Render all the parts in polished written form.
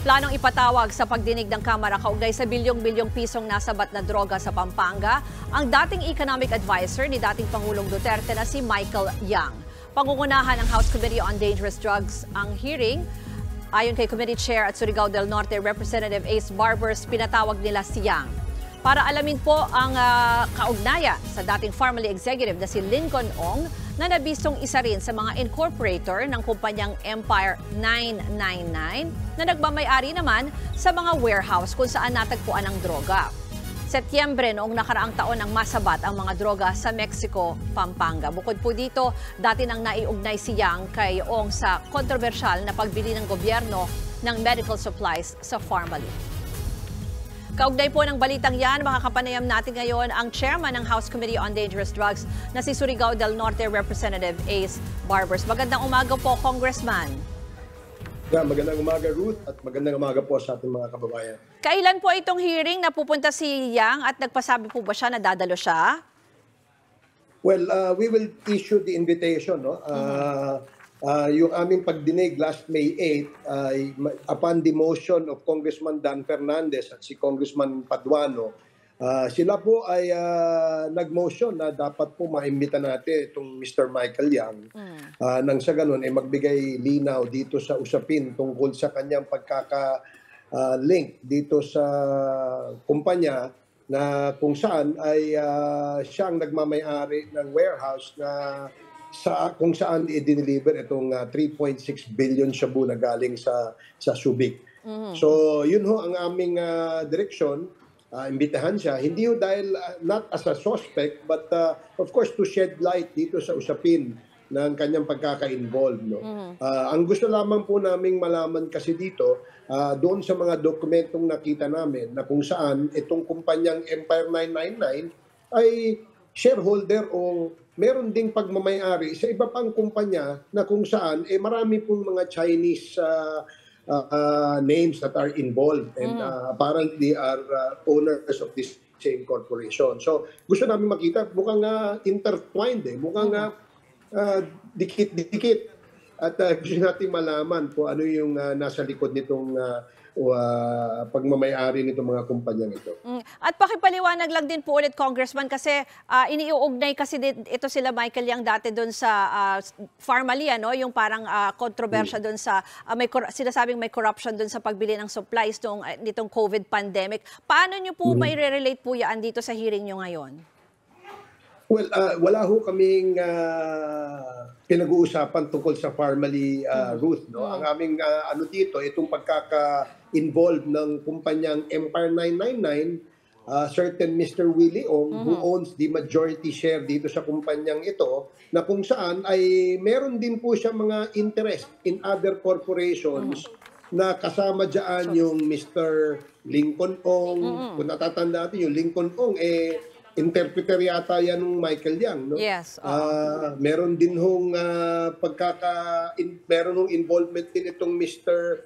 Planong ipatawag sa pagdinig ng Kamara kaugnay sa bilyong-bilyong pisong nasabat na droga sa Pampanga ang dating economic advisor ni dating Pangulong Duterte na si Michael Yang. Pangungunahan ng House Committee on Dangerous Drugs ang hearing. Ayon kay Committee Chair at Surigao del Norte Representative Ace Barbers, pinatawag nila si Yang para alamin po ang kaugnaya sa dating formerly executive na si Lincoln Ong na nabistong isa rin sa mga incorporator ng kumpanyang Empire 999 na nagmamay-ari naman sa mga warehouse kung saan natagpuan ang droga. Setyembre noong nakaraang taon ang masabat ang mga droga sa Mexico, Pampanga. Bukod po dito, dati nang naiugnay si Yang kay Ong sa kontrobersyal na pagbili ng gobyerno ng medical supplies sa Pharmaly. Kaugnay po ng balitang yan, makakapanayam natin ngayon ang chairman ng House Committee on Dangerous Drugs na si Surigao del Norte Representative Ace Barbers. Magandang umaga po, Congressman. Magandang umaga, Ruth, at magandang umaga po sa ating mga kababayan. Kailan po itong hearing na pupunta si Yang at nagpasabi po ba siya na dadalo siya? Well, we will issue the invitation. No? Yung aming pagdinig last May 8, upon the motion of Congressman Dan Fernandez at si Congressman Paduano, sila po ay nag-motion na dapat po maimbita natin itong Mr. Michael Yang nang sa ganun ay magbigay linaw dito sa usapin tungkol sa kanyang pagkaka-link dito sa kumpanya na kung saan ay siyang nagmamay-ari ng warehouse na kung saan i-deliver itong 3.6 billion shabu na galing sa Subic. So yun ho ang aming direksyon. Imbitahan siya, hindi ho dahil not as a suspect but of course to shed light dito sa usapin ng kanyang pagkaka-involved. No? Ang gusto lamang po naming malaman kasi dito, doon sa mga dokumentong nakita namin na kung saan itong kumpanyang Empire 999 ay shareholder o meron ding pagmamayari sa iba pang kumpanya na kung saan marami pong mga Chinese names that are involved and apparently are owners of this same corporation. So gusto namin makita, mukhang intertwined mukhang dikit-dikit at gusto natin malaman kung ano yung nasa likod nitong pagmamayari nitong mga kumpanyang ito. At pakipaliwanag lang din po ulit, Congressman, kasi iniuugnay kasi ito sila Michael Yang dati doon sa Pharmaly, yung parang kontrobersya doon sa sinasabing may corruption doon sa pagbili ng supplies nitong COVID pandemic. Paano nyo po may relate po yan dito sa hearing nyo ngayon? Well, wala ho kaming pinag-uusapan tungkol sa Pharmaly, Ruth. No? Ang aming dito, itong pagkaka-involved ng kumpanyang Empire 999, certain Mr. Willie Ong, who owns the majority share dito sa kumpanyang ito, na kung saan ay meron din po siya mga interest in other corporations na kasama dyan yung Mr. Lincoln Ong. Kung natatanda natin, yung Lincoln Ong, interpreter yata yan ng Michael Yang, no? Yes. Meron din hong meron hong involvement din itong Mr.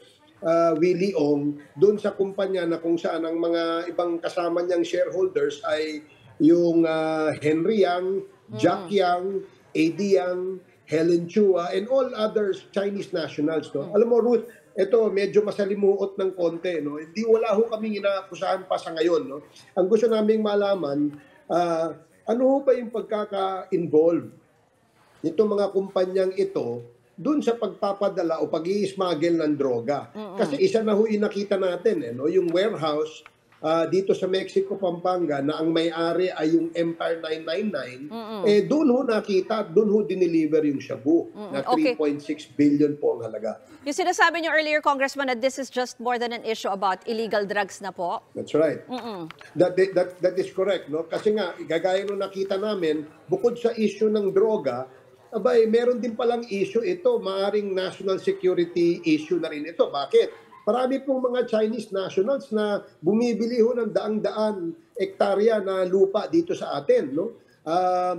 Willie Ong doon sa kumpanya na kung saan ang mga ibang kasama niyang shareholders ay yung Henry Yang, Jack Yang, Eddie Yang, Helen Chua, and all other Chinese nationals. No? Alam mo, Ruth, ito medyo masalimuot ng konti. No? Hindi wala ho kaming inaakusahan pa sa ngayon. No? Ang gusto naming malaman, ano ho ba yung pagkaka-involve nitong mga kumpanyang ito doon sa pagpapadala o pag-i-smuggle ng droga? Kasi isa na ho yung nakita natin, no? Yung warehouse dito sa Mexico, Pampanga, na ang may-ari ay yung Empire 999, doon ho nakita, doon ho dineliver yung shabu na 3.6 billion po ang halaga. Yung sinasabi niyo earlier, Congressman, that this is just more than an issue about illegal drugs na po? That's right. That is correct. No? Kasi nga, gagaya nung nakita namin, bukod sa issue ng droga, abay, meron din palang issue ito, maaring national security issue na rin ito. Bakit? Marami pong mga Chinese nationals na bumibili ho ng daang-daan ektarya na lupa dito sa atin. No?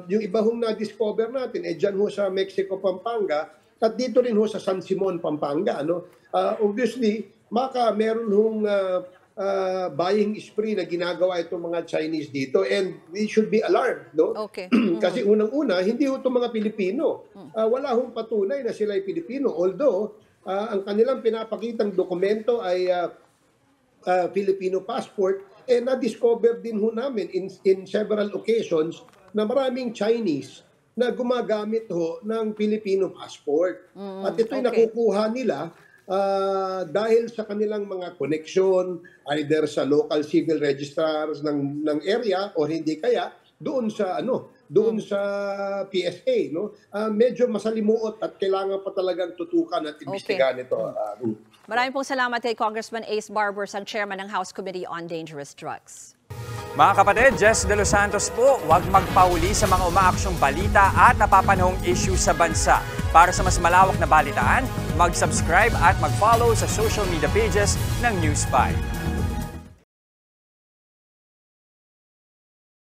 Yung iba hong na-discover natin, dyan ho sa Mexico, Pampanga, at dito rin ho sa San Simon, Pampanga. No? Obviously, meron hong buying spree na ginagawa itong mga Chinese dito, and we should be alarmed. No? Okay. Kasi unang-una, hindi ho itong mga Pilipino. Wala hong patunay na sila ay Pilipino. Although, ang kanilang pinapakitang dokumento ay Filipino passport, na-discover din ho namin in several occasions na maraming Chinese na gumagamit ho ng Filipino passport. At ito'y nakukuha nila dahil sa kanilang mga koneksyon, either sa local civil registrars ng area o hindi kaya doon sa sa PSA, no? Medyo masalimuot at kailangan pa talagang tutukan at imbestigahan ito. Maraming pong salamat kay Congressman Ace Barbers, ang chairman ng House Committee on Dangerous Drugs. Mga kapatid, Jess De Los Santos po, huwag magpauli sa mga umaaksyong balita at napapanahong issue sa bansa. Para sa mas malawak na balitaan, mag-subscribe at mag-follow sa social media pages ng News 5.